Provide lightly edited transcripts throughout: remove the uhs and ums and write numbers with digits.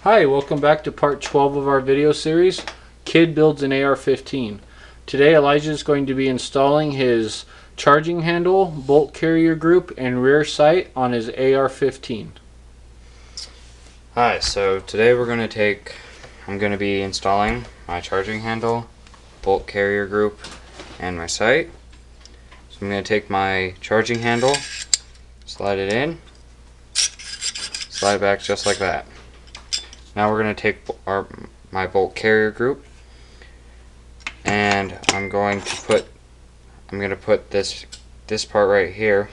Hi, welcome back to part 12 of our video series, Kid Builds an AR-15. Today Elijah is going to be installing his charging handle, bolt carrier group, and rear sight on his AR-15. Hi, so today I'm going to be installing my charging handle, bolt carrier group, and my sight. So I'm going to take my charging handle, slide it in, slide it back just like that. Now we're going to take my bolt carrier group, and I'm going to put this part right here,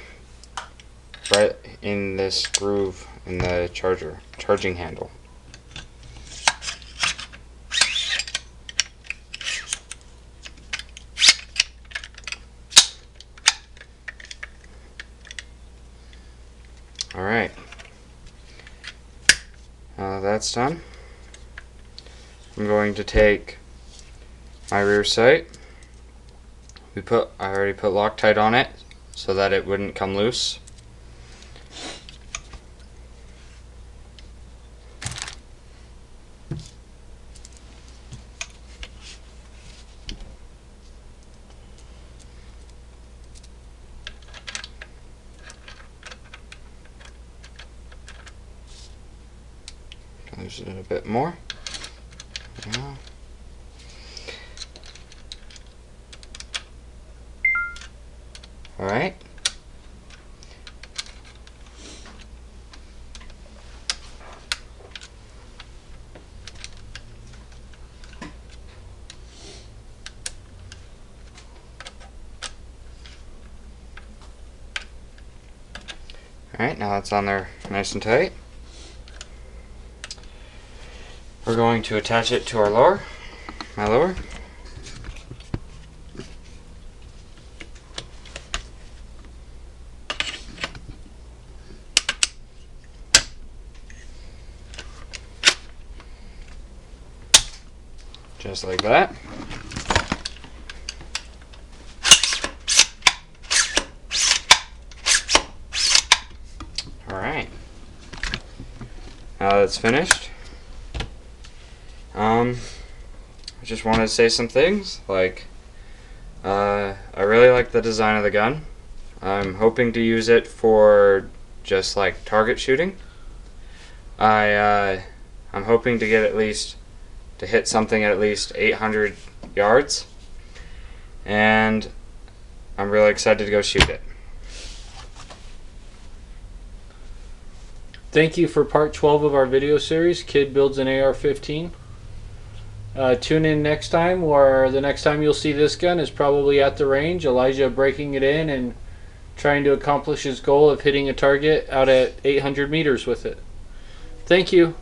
right in this groove in the charging handle. Alright, now that's done, I'm going to take my rear sight. I already put Loctite on it so that it wouldn't come loose. Loosen it a bit more. Yeah. Alright. Alright, now it's on there nice and tight. We're going to attach it to my lower. Just like that. Alright. Now that it's finished, I just wanted to say some things, like, I really like the design of the gun. I'm hoping to use it for just like target shooting. I'm hoping to hit something at least 800 yards, and I'm really excited to go shoot it. Thank you for part 12 of our video series, Kid Builds an AR-15. Tune in next time, where the next time you'll see this gun is probably at the range, Elijah breaking it in and trying to accomplish his goal of hitting a target out at 800 meters with it. Thank you.